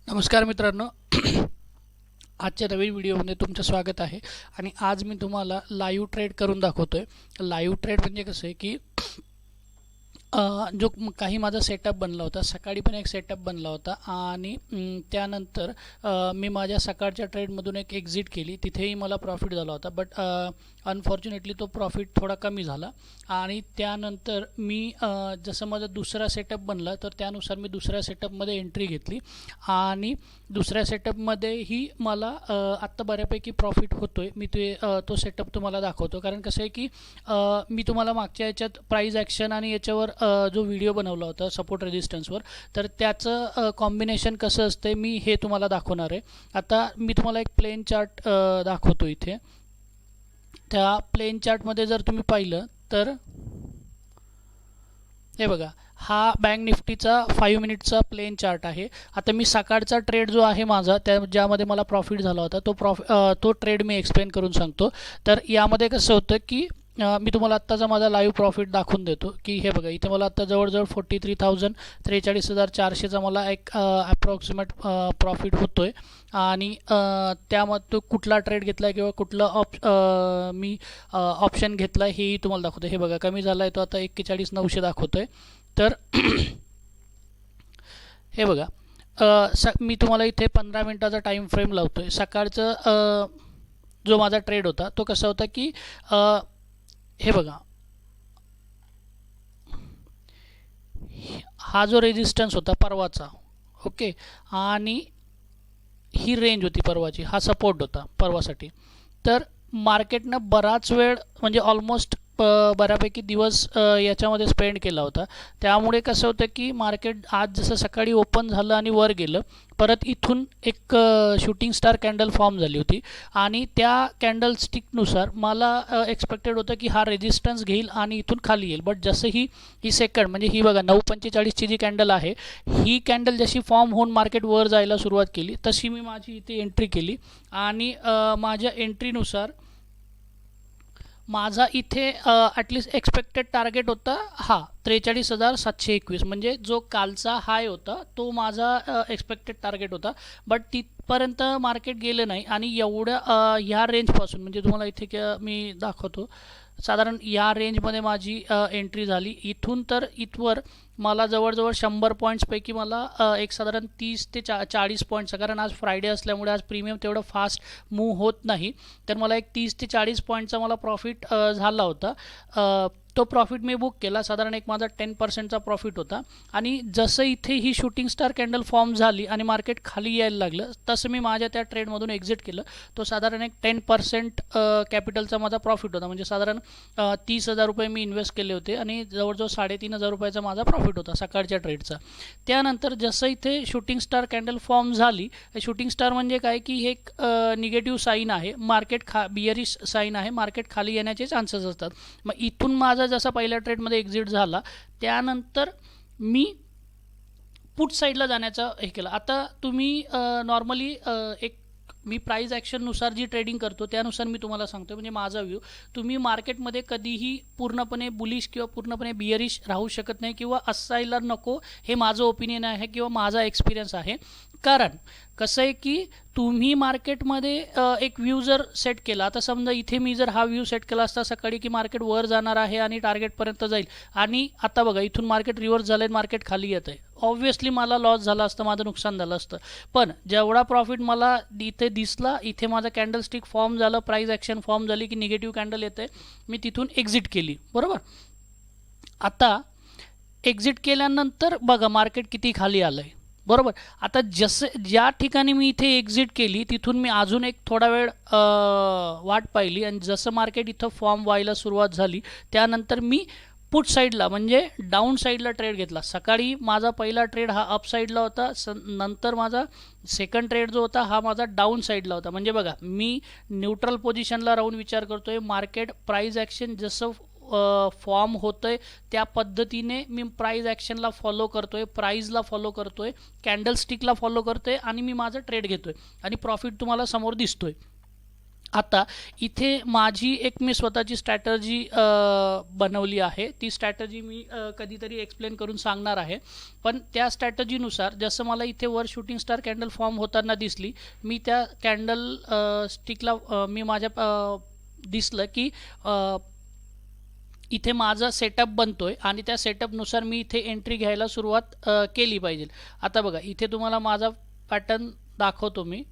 नमस्कार मित्रांनो. आजच्या नवीन व्हिडिओमध्ये तुमचं स्वागत आहे. आणि आज मी तुम्हाला लाईव्ह ट्रेड करून दाखवतोय. लाईव्ह ट्रेड म्हणजे कसं आहे की जो काही माझा सेटअप बनला होता, सकाळी पण एक सेटअप बनला होता आणि त्यानंतर मी माझ्या सकाळच्या ट्रेडमधून एक एक्झिट केली. तिथेही मला प्रॉफिट झाला होता, बट अनफॉर्च्युनेटली तो प्रॉफिट थोडा कमी झाला. आणि त्यानंतर मी जसं माझा दुसरा सेटअप बनला तर त्यानुसार मी दुसऱ्या सेटअपमध्ये एंट्री घेतली आणि दुसऱ्या सेटअपमध्येही मला आत्ता बऱ्यापैकी प्रॉफिट होतो आहे. मी तो सेटअप तुम्हाला दाखवतो, कारण कसं आहे की मी तुम्हाला मागच्या याच्यात प्राईज ॲक्शन आणि याच्यावर जो व्हिडिओ बनवला होता सपोर्ट रेजिस्टन्सवर, तर त्याचं कॉम्बिनेशन कसं असतं मी हे तुम्हाला दाखवणार आहे. आता मी तुम्हाला एक प्लेन चार्ट दाखवतो इथे. त्या प्लेन चार्टमध्ये जर तुम्ही पाहिलं तर हे बघा, हा बँक निफ्टीचा 5 मिनिटचा प्लेन चार्ट आहे. आता मी सकाळचा ट्रेड जो आहे माझा, ज्यामध्ये मला प्रॉफिट झाला होता, तो ट्रेड मी एक्सप्लेन करून सांगतो. तर यामध्ये कसं होतं की मी तुम्हाला आत्ताचा माझा लाईव्ह प्रॉफिट दाखवून देतो की हे बघा, इथे मला आत्ता जवळजवळ 43,000 43,400चा मला एक ॲप्रॉक्सिमेट प्रॉफिट होतो आहे. आणि त्यामध्ये तो कुठला ट्रेड घेतला किंवा कुठलं मी ऑप्शन घेतला हेही तुम्हाला दाखवतो. हे बघा, कमी झाला आहे तो आता 41,900 दाखवतो आहे. तर हे बघा, मी तुम्हाला इथे 15 मिनटाचा टाईम फ्रेम लावतो आहे. सकाळचं जो माझा ट्रेड होता तो कसा होता की हे बघा, हा जो रेजिस्टन्स होता परवाचा, ओके, आणि ही रेंज होती परवाची, हा सपोर्ट होता परवासाठी. तर मार्केटनं बराच वेळ म्हणजे ऑलमोस्ट बऱ्यापैकी दिवस याच्यामध्ये स्पेंड केला होता. त्यामुळे कसं होतं की मार्केट आज जसं सकाळी ओपन झालं आणि वर गेलं, परत इथून एक शूटिंग स्टार कॅन्डल फॉर्म झाली होती आणि त्या कॅन्डल स्टिकनुसार मला एक्सपेक्टेड होतं की हा रेजिस्टन्स घेईल आणि इथून खाली येईल. बट जसं ही सेकंड म्हणजे ही बघा 9:45ची जी कॅन्डल आहे, ही कॅन्डल जशी फॉर्म होऊन मार्केट वर जायला सुरुवात केली तशी मी माझी इथे एंट्री केली. आणि माझ्या एंट्रीनुसार माझा इथे ॲटलिस्ट एक्सपेक्टेड टार्गेट होता हा 43,721, म्हणजे जो कालचा हाय होता तो माझा एक्सपेक्टेड टार्गेट होता. बट तिथपर्यंत मार्केट गेलं नाही आणि एवढ्या ह्या रेंजपासून म्हणजे तुम्हाला इथे मी दाखवतो, साधारण या रेंजमध्ये माझी एंट्री झाली. इथून तर इथवर मला जवळजवळ 100 पॉईंट्सपैकी मला एक साधारण 30 ते 40 पॉईंट्स, कारण आज फ्रायडे असल्यामुळे आज प्रीमियम तेवढं फास्ट मूव्ह होत नाही, तर मला एक 30 ते 40 पॉईंटचा मला प्रॉफिट झाला होता. तो प्रॉफिट मी बुक केला. साधारण एक माझा 10%चा प्रॉफिट होता. आणि जसं इथे ही शूटिंग स्टार कॅन्डल फॉर्म झाली आणि मार्केट खाली यायला लागलं तसं मी माझ्या त्या ट्रेडमधून एक्झिट केलं. तो साधारण एक 10% कॅपिटलचा माझा प्रॉफिट होता, म्हणजे साधारण 30,000 रुपये मी इन्व्हेस्ट केले होते आणि जवळजवळ 3,500 रुपयाचा माझा प्रॉफिट होता सकाळच्या ट्रेडचा. त्यानंतर जसं इथे शूटिंग स्टार कॅन्डल फॉर्म झाली, शूटिंग स्टार म्हणजे काय की हे एक निगेटिव्ह साईन आहे, मार्केट बिअरिश साईन आहे, मार्केट खाली येण्याचे चान्सेस असतात. मग इथून माझा जसा पहिल्या ट्रेडमध्ये एक्झिट झाला त्यानंतर मी पुट साईडला जाण्याचा हे केलं. आता तुम्ही नॉर्मली एक मी प्राईज ॲक्शननुसार जी ट्रेडिंग करतो त्यानुसार मी तुम्हाला सांगतो, म्हणजे माझा व्ह्यू, तुम्ही मार्केटमध्ये कधीही पूर्णपणे बुलिश किंवा पूर्णपणे बिअरिश राहू शकत नाही किंवा असायला नको, हे माझं ओपिनियन आहे किंवा माझा एक्सपिरियन्स आहे. कारण कसं आहे की तुम्ही मार्केटमध्ये एक व्ह्यू जर सेट केला, आता समजा इथे मी जर हा व्ह्यू सेट केला असता सकाळी की मार्केट वर जाणार आहे आणि टार्गेटपर्यंत जाईल, आणि आता बघा इथून मार्केट रिव्हर्स झालं आहे, मार्केट खाली येतं आहे, ऑब्व्हियसली मला लॉस झाला असतं, माझं नुकसान झालं असतं. पण जेवढा प्रॉफिट मला इथे दिसला, इथे माझं कॅन्डल स्टिक फॉर्म झालं, प्राईज ॲक्शन फॉर्म झाली की निगेटिव्ह कॅन्डल येते आहे, मी तिथून एक्झिट केली, बरोबर. आता एक्झिट केल्यानंतर बघा मार्केट किती खाली आलं आहे, बरोबर. आता जसं ज्या ठिकाणी मी इथे एक्झिट केली तिथून मी अजून एक थोडा वेळ वाट पाहिली आणि जसं मार्केट इथं फॉर्म व्हायला सुरुवात झाली त्यानंतर मी पुट साईडला म्हणजे डाऊन साईडला ट्रेड घेतला. सकाळी माझा पहिला ट्रेड हा अप साईडला होता, नंतर माझा सेकंड ट्रेड जो होता हा माझा डाऊन साईडला होता. म्हणजे बघा, मी न्यूट्रल पोझिशनला राहून विचार करतो आहे, मार्केट प्राईज ॲक्शन जसं फॉर्म होतं आहे त्या पद्धतीने मी प्राईज ॲक्शनला फॉलो करतो आहे, प्राईजला फॉलो करतो आहे, कॅन्डल स्टिकला फॉलो करतो आहे आणि मी माझं ट्रेड घेतो आहे आणि प्रॉफिट तुम्हाला समोर दिसतो आहे. आता इथे माझी एक मी स्वतःची स्ट्रॅटर्जी बनवली आहे. ती स्ट्रॅटर्जी मी कधीतरी एक्सप्लेन करून सांगणार आहे. पण त्या स्ट्रॅटर्जीनुसार जसं मला इथे were shooting star candle form होताना दिसली, मी त्या कॅन्डल स्टिकला मी माझ्या दिसलं की इथे माझा सेटअप बनतोय आणि त्या सेटअपनुसार मी इथे एंट्री घ्यायला सुरुवात केली पाहिजे. आता बघा इथे तुम्हाला माझा पॅटर्न दाखवतो मी.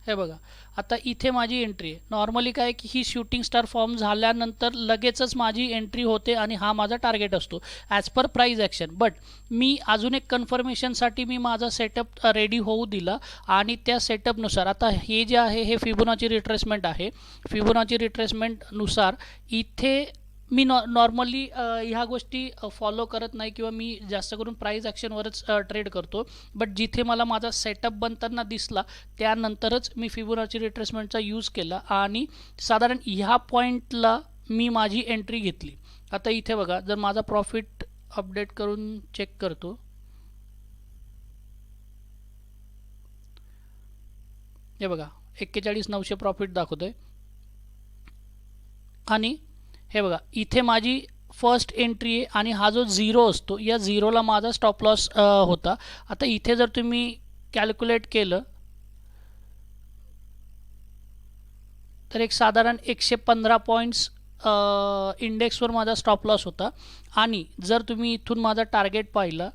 हे बघा आता इथे माझी एंट्री आहे. नॉर्मली काय की ही शूटिंग स्टार फॉर्म झाल्यानंतर लगेचच माझी एंट्री होते आणि हा माझा टार्गेट असतो as per price action. But मी अजून एक कन्फर्मेशनसाठी मी माझा सेटअप रेडी होऊ दिला आणि त्या सेटअपनुसार आता हे जे आहे हे फिबोनाची रिट्रेसमेंट आहे. फिबोनाची रिट्रेसमेंटनुसार इथे मी नॉर्मली ह्या गोष्टी फॉलो करत नाही किंवा मी जास्त करून प्राईज ॲक्शनवरच ट्रेड करतो. बट जिथे मला माझा सेटअप बनताना दिसला त्यानंतरच मी फिबोनाची रिट्रेसमेंटचा यूज केला आणि साधारण ह्या पॉईंटला मी माझी एंट्री घेतली. आता इथे बघा जर माझा प्रॉफिट अपडेट करून चेक करतो. हे बघा 41,900 प्रॉफिट दाखवतोय आणि हे बघा इथे माझी फर्स्ट एंट्री आहे आणि हा जो झिरो असतो या झिरोला माझा स्टॉप लॉस होता. आता इथे जर तुम्ही कॅल्क्युलेट केलं तर एक साधारण 115 पॉईंट्स इंडेक्सवर माझा स्टॉप लॉस होता. आणि जर तुम्ही इथून माझा टार्गेट पाहिला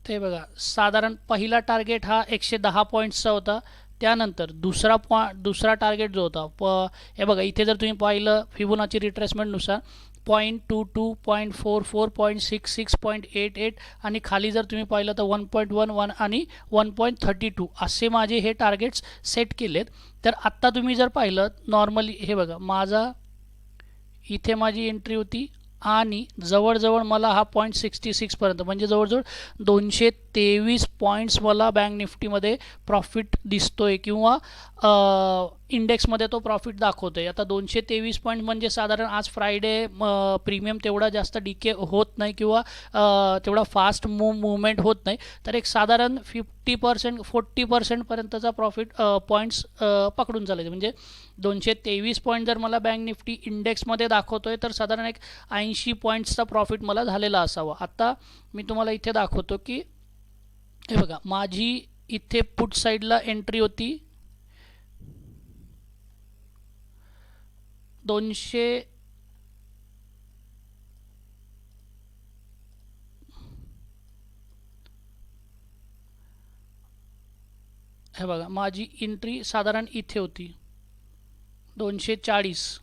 ते बघा साधारण पहिला टार्गेट हा 110 पॉईंट्सचा होता. त्यानंतर दुसरा टार्गेट जो होता हे बघा इथे जर तुम्ही पाहिलं फिबोनाची रिट्रेसमेंटनुसार 0.22 0.44 0.66 0.88 आणि खाली जर तुम्ही पाहिलं तर 1.11 आणि 1.32 असे माझे हे टार्गेट्स सेट केलेत. तर आत्ता तुम्ही जर पाहिलं नॉर्मली हे बघा माझा इथे माझी एंट्री होती आणि जवळजवळ मला हा 0.66पर्यंत म्हणजे जवळजवळ 223 पॉईंट्स मला बँक निफ्टीमध्ये प्रॉफिट दिसतोय किंवा इंडेक्समध्ये तो प्रॉफिट दाखवतोय. आता 223 पॉईंट म्हणजे साधारण आज फ्रायडे प्रीमियम तेवढा जास्त डिके होत नाही किंवा तेवढा फास्ट मूवमेंट होत नाही. तर एक साधारण 50% 40%पर्यंतचा प्रॉफिट पॉईंट्स पकडून चालायचे. म्हणजे 223 पॉईंट जर मला बँक निफ्टी इंडेक्समध्ये दाखवतोय तर साधारण एक 80 पॉईंट्सचा प्रॉफिट मला झालेला असावा. आता मी तुम्हाला इथे दाखवतो की हे बघा माझी इथे पुट साईडला एंट्री होती 200 हे बघा माझी एंट्री साधारण इथे होती 240.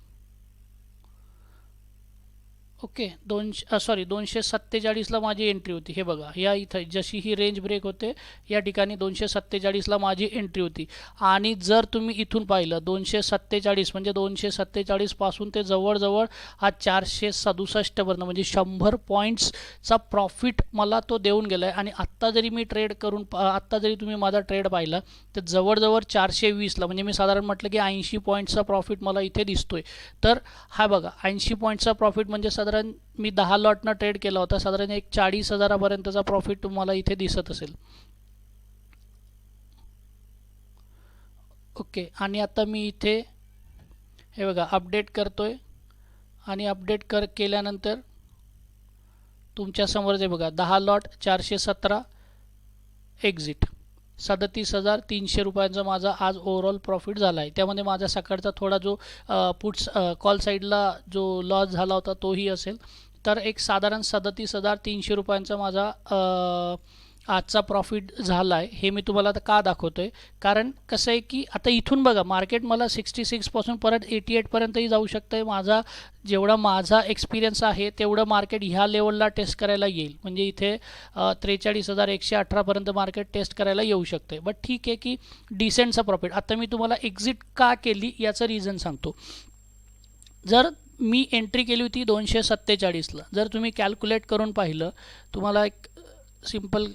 ओके 247ला माझी एंट्री होती. हे बघा या इथं जशी ही रेंज ब्रेक होते या ठिकाणी 247ला माझी एंट्री होती. आणि जर तुम्ही इथून पाहिलं 247 म्हणजे 247 पासून ते जवळजवळ हा 467पर्यंत म्हणजे 100 पॉईंट्सचा प्रॉफिट मला तो देऊन गेला आहे. आणि आत्ता जरी मी ट्रेड करून आत्ता जरी तुम्ही माझा ट्रेड पाहिला तर जवळजवळ 420ला म्हणजे मी साधारण म्हटलं की 80 पॉईंट्सचा प्रॉफिट मला इथे दिसतोय. तर हा बघा 80 पॉईंट्सचा प्रॉफिट म्हणजे साधारण मी 10 लॉटनं ट्रेड केला होता साधारण एक 40,000पर्यंतचा प्रॉफिट तुम्हाला इथे दिसत असेल. ओके आणि आता मी इथे हे बघा अपडेट करतोय आणि अपडेट केल्यानंतर तुमच्यासमोर जे बघा 10 लॉट 417 एक्झिट 37,300 रुपयांचा माझा आज ओव्हरऑल प्रॉफिट झाला आहे. त्यामध्ये माझा सकाळचा थोडा जो पुट्स कॉल साईडला जो लॉस झाला होता तोही असेल. तर एक साधारण 37,300 रुपयांचा माझा आजचा प्रॉफिट झाला आहे. हे मी तुम्हाला आता का दाखवतो आहे कारण कसं आहे की आता इथून बघा मार्केट मला 66 पासून परत 88 पर्यंतही जाऊ शकतं आहे. जेवढा माझा एक्सपिरियन्स आहे तेवढं मार्केट ह्या लेवलला टेस्ट करायला येईल. म्हणजे इथे 43,118 पर्यंत मार्केट टेस्ट करायला येऊ शकते. बट ठीक आहे की डिसेंटचा प्रॉफिट. आता मी तुम्हाला एक्झिट का केली याचं रिझन सांगतो. जर मी एंट्री केली होती 247ला जर तुम्ही कॅल्क्युलेट करून पाहिलं तुम्हाला एक सिंपल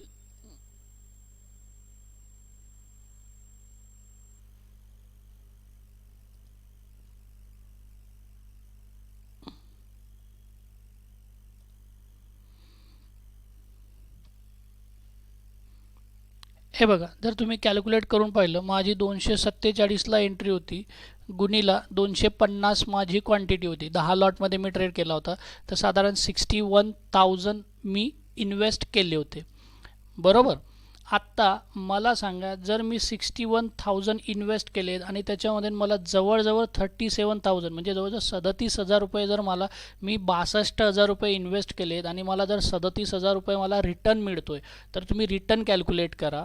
हे बघा, जर तुम्ही कॅल्क्युलेट करून पाहिलं, माझी 247ला एंट्री होती, गुणीला 250 माझी क्वांटिटी होती, 10 लॉटमध्ये मी ट्रेड केला होता, तर साधारण 61,000 मी इन्व्हेस्ट केले होते, बरोबर. आत्ता मला सांगा, जर मी 61,000 इन्व्हेस्ट केले आणि त्याच्यामध्ये मला जवळजवळ 37,000 म्हणजे जवळजवळ 37,000 रुपये जर मला, मी 62,000 रुपये इन्व्हेस्ट केलेत आणि मला जर 37,000 रुपये मला रिटर्न मिळतोय, तर तुम्ही रिटर्न कॅल्क्युलेट करा.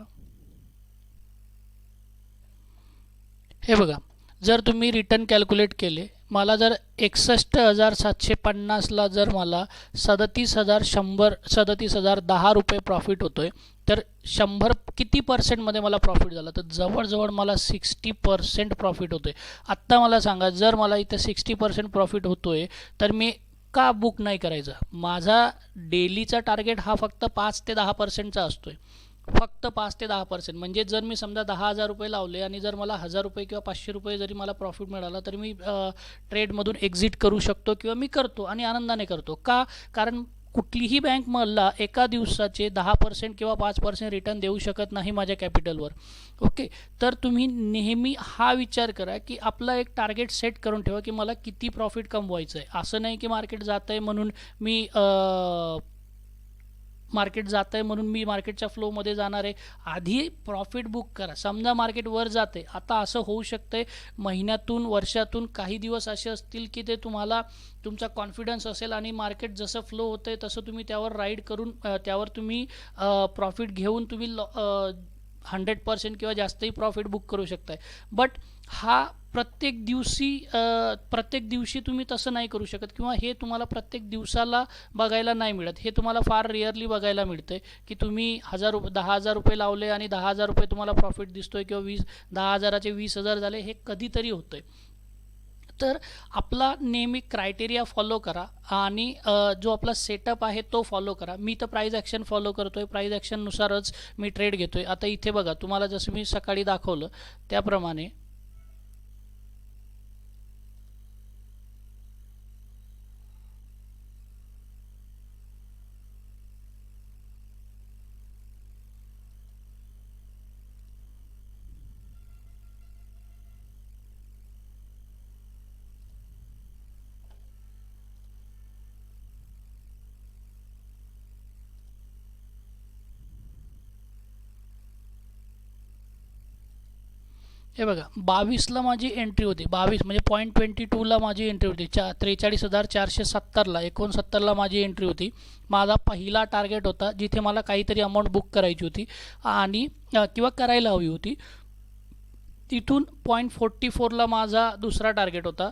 हे बघा, जर तुम्ही रिटर्न कॅल्क्युलेट केले, मला जर 61,750ला जर मला 37,10 रुपये प्रॉफिट होतोय, तर 100 किती पर्सेंटमध्ये मला प्रॉफिट झाला, तर जवळजवळ मला 60% प्रॉफिट होतोय. आत्ता मला सांगा, जर मला इथं 60% प्रॉफिट होतोय, तर मी का बुक नाही करायचं? माझा डेलीचा टार्गेट हा फक्त 5 ते 10%चा असतोय, फक्त 5 ते 10%. म्हणजे जर मी समजा 10,000 रुपये लावले आणि जर मला 1,000 रुपये किंवा 500 रुपये जरी मला प्रॉफिट मिळाला, तर मी ट्रेडमधून एक्झिट करू शकतो किंवा मी करतो आणि आनंदाने करतो. का? कारण कुठलीही बँक मला एका दिवसाचे 10% किंवा 5% रिटर्न देऊ शकत नाही माझ्या कॅपिटलवर. ओके, तर तुम्ही नेहमी हा विचार करा की आपला एक टार्गेट सेट करून ठेवा की मला किती प्रॉफिट कमवायचं आहे. असं नाही की मार्केट जात आहे म्हणून मी मार्केटच्या फ्लोमध्ये जाणार आहे. आधी प्रॉफिट बुक करा. समजा मार्केट वर जाते, आता असं होऊ शकतंय महिन्यातून, वर्षातून काही दिवस असे असतील की ते तुम्हाला, तुमचा कॉन्फिडन्स असेल आणि मार्केट जसं फ्लो होतंय तसं तुम्ही त्यावर राईड करून त्यावर तुम्ही प्रॉफिट घेऊन तुम्ही 100% किंवा जास्तही प्रॉफिट बुक करू शकताय. बट हा प्रत्येक दिवशी तुम्ही तसं नाही करू शकत किंवा हे तुम्हाला प्रत्येक दिवसाला बघायला नाही मिळत. हे तुम्हाला फार रेअरली बघायला मिळतंय की तुम्ही 10,000 रुपये लावले आणि 10,000 रुपये तुम्हाला प्रॉफिट दिसतोय किंवा 10,000चे 20,000 झाले, हे कधीतरी होतंय. तर आपला नेहमी क्रायटेरिया फॉलो करा आणि जो आपला सेटअप आहे तो फॉलो करा. मी तर प्राइस ॲक्शन फॉलो करतोय, प्राइस ॲक्शननुसारच मी ट्रेड घेतोय. आता इथे बघा, तुम्हाला जसं मी सकाळी दाखवलं त्याप्रमाणे हे बघा, 22ला माझी एंट्री होती, 22 म्हणजे 0.22ला माझी एंट्री होती, 43,470ला 69ला माझी एंट्री होती. माझा पहिला टार्गेट होता जिथे मला काहीतरी अमाऊंट बुक करायची होती आणि किंवा करायला हवी होती. तिथून 0.44ला माझा दुसरा टार्गेट होता.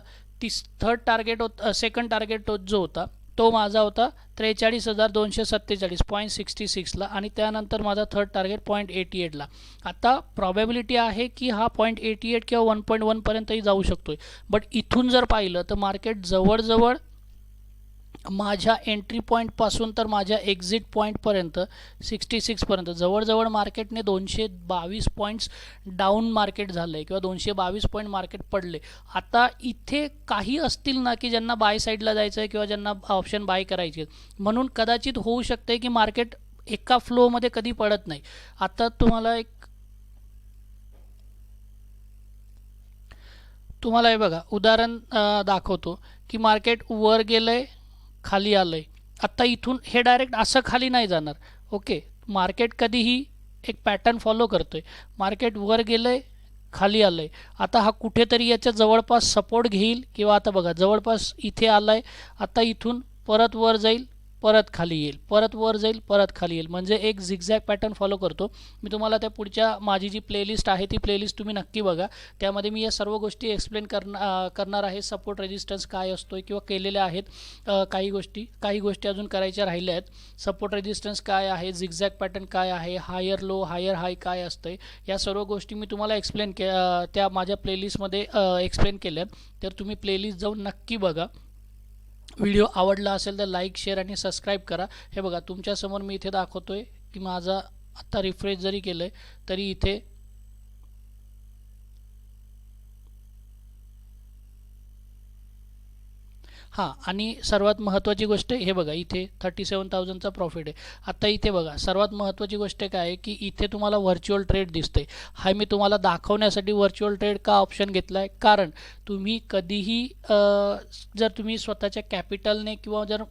सेकंड टार्गेट जो होता तो माझा होता 43,247 0.66ला आणि त्यानंतर माझा थर्ड टार्गेट 0.88ला. आता प्रॉबॅबिलिटी आहे की हा 0.88 किंवा 1.1पर्यंतही जाऊ शकतोय. बट इथून जर पाहिलं तर मार्केट जवळजवळ माझ्या एंट्री पॉईंटपासून तर माझ्या एक्झिट पॉईंटपर्यंत 66पर्यंत जवळजवळ मार्केटने 222 पॉईंट्स डाऊन मार्केट झालं आहे किंवा 222 पॉईंट मार्केट पडले. आता इथे काही असतील ना की ज्यांना बाय साईडला जायचं आहे किंवा ज्यांना ऑप्शन बाय करायचे, म्हणून कदाचित होऊ शकते की मार्केट एका फ्लोमध्ये कधी पडत नाही. आता तुम्हाला हे बघा उदाहरण दाखवतो की मार्केट वर गेलंय, खाली आलंय. आता इथून हे डायरेक्ट असं खाली नाही जाणार. ओके, मार्केट कधीही एक पॅटर्न फॉलो करतोय. मार्केट वर गेलंय, खाली आलंय. आता हा कुठेतरी याच्या जवळपास सपोर्ट घेईल किंवा आता बघा जवळपास इथे आलाय. आता इथून परत वर जाईल, परत खाली येईल, परत वर जाईल, परत खाली येईल. म्हणजे एक झिगझॅग पॅटर्न फॉलो करतो. मी तुम्हाला त्या पुढच्या माझी जी प्लेलिस्ट आहे ती प्लेलिस्ट तुम्ही नक्की बघा. त्यामध्ये मी या सर्व गोष्टी एक्सप्लेन करणार आहे. सपोर्ट रेजिस्टन्स काय असतोय किंवा केलेल्या आहेत काही गोष्टी अजून करायच्या राहिल्या आहेत. सपोर्ट रेजिस्टन्स काय आहे, झिगझॅग पॅटर्न काय आहे, हायर लो हायर हाय काय असतंय, या सर्व गोष्टी मी तुम्हाला त्या माझ्या प्लेलिस्टमध्ये एक्सप्लेन केल्या. तर तुम्ही प्लेलिस्ट जाऊन नक्की बघा. व्हिडिओ आवडला असेल तर लाईक, शेअर आणि सबस्क्राईब करा. हे बघा तुमच्यासमोर मी इथे दाखवतोय की माझा आत्ता रिफ्रेश जरी केलं आहे तरी इथे हां, आणि सर्वात महत्त्वाची गोष्ट हे बघा, इथे 37,000चा प्रॉफिट आहे. आता इथे बघा, सर्वात महत्त्वाची गोष्ट काय आहे की इथे तुम्हाला व्हर्च्युअल ट्रेड दिसते. हा मी तुम्हाला दाखवण्यासाठी व्हर्च्युअल ट्रेड का ऑप्शन घेतला आहे, कारण तुम्ही कधीही जर तुम्ही स्वतःच्या कॅपिटलने किंवा जर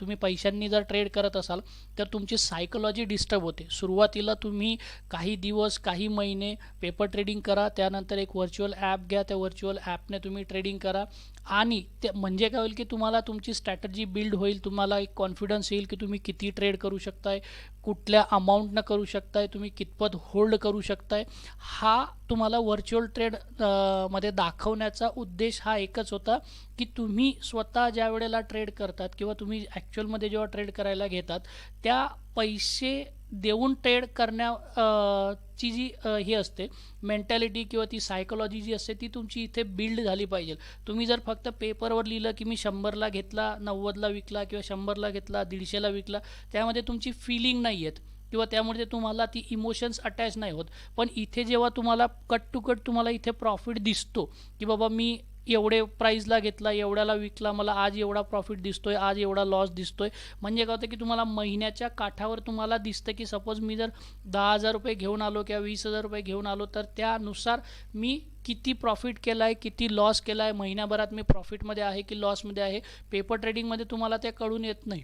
तुम्ही पैशांनी जर ट्रेड करत असाल तर तुमची सायकोलॉजी डिस्टर्ब होते. सुरुवातीला तुम्ही काही दिवस, काही महिने पेपर ट्रेडिंग करा, त्यानंतर एक व्हर्च्युअल ॲप घ्या, त्या व्हर्च्युअल ॲपने तुम्ही ट्रेडिंग करा, आणि ते म्हणजे काय होईल की तुम्हाला तुमची स्ट्रॅटजी बिल्ड होईल, तुम्हाला एक कॉन्फिडन्स येईल की तुम्ही किती ट्रेड करू शकताय, कुठल्या अमाऊंटनं करू शकताय, तुम्ही कितपत होल्ड करू शकताय. हा तुम्हाला व्हर्च्युअल ट्रेड मध्ये दाखवण्याचा उद्देश हा एकच होता की तुम्ही स्वतः ज्या वेळेला ट्रेड करतात किंवा तुम्ही ॲक्च्युअलमध्ये जेव्हा ट्रेड करायला घेतात त्या पैसे देऊन ट्रेड करण्या ची जी हे असते मेंटॅलिटी किंवा ती सायकोलॉजी जी असते ती तुमची इथे बिल्ड झाली पाहिजे. तुम्ही जर फक्त पेपरवर लिहिलं की मी 100ला घेतला, 90ला विकला किंवा 100ला घेतला, 150ला विकला, त्यामध्ये तुमची फिलिंग नाही आहेत किंवा त्यामुळे तुम्हाला ती इमोशन्स अटॅच नाही होत. पण इथे जेव्हा तुम्हाला कट टू कट तुम्हाला इथे प्रॉफिट दिसतो की बाबा मी एवढे प्राईजला घेतला, एवढ्याला विकला, मला आज एवढा प्रॉफिट दिसतोय, आज एवढा लॉस दिसतोय, म्हणजे काय होतं की तुम्हाला महिन्याच्या काठावर तुम्हाला दिसतं की सपोज मी जर 10,000 रुपये घेऊन आलो किंवा 20,000 रुपये घेऊन आलो तर त्यानुसार मी किती प्रॉफिट केला आहे, किती लॉस केला आहे, महिन्याभरात मी प्रॉफिटमध्ये आहे की लॉसमध्ये आहे. पेपर ट्रेडिंगमध्ये तुम्हाला ते कळून येत नाही,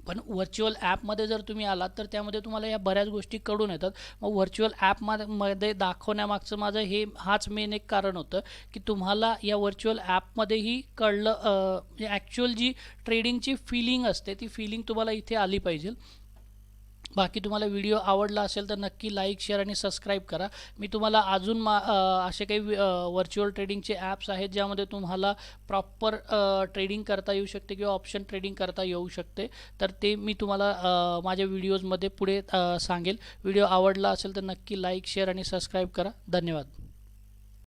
पण व्हर्च्युअल ॲपमध्ये जर तुम्ही आलात तर त्यामध्ये तुम्हाला या बऱ्याच गोष्टी कळून येतात. मग व्हर्च्युअल ॲपमध्ये दाखवण्यामागचं माझं हाच मेन एक कारण होतं की तुम्हाला या व्हर्च्युअल ॲपमध्येही कळलं, म्हणजे ॲक्च्युअल जी ट्रेडिंगची फिलिंग असते ती फिलिंग तुम्हाला इथे आली पाहिजे. बाकी तुम्हाला व्हिडिओ आवडला असेल तर नक्की लाईक, शेअर आणि सबस्क्राईब करा. मी तुम्हाला अजून असे काही व्हर्च्युअल ट्रेडिंगचे ॲप्स आहेत ज्यामध्ये तुम्हाला प्रॉपर ट्रेडिंग करता येऊ शकते किंवा ऑप्शन ट्रेडिंग करता येऊ शकते, तर ते मी तुम्हाला माझ्या व्हिडिओजमध्ये पुढे सांगेल. व्हिडिओ आवडला असेल तर नक्की लाईक, शेअर आणि सबस्क्राईब करा. धन्यवाद.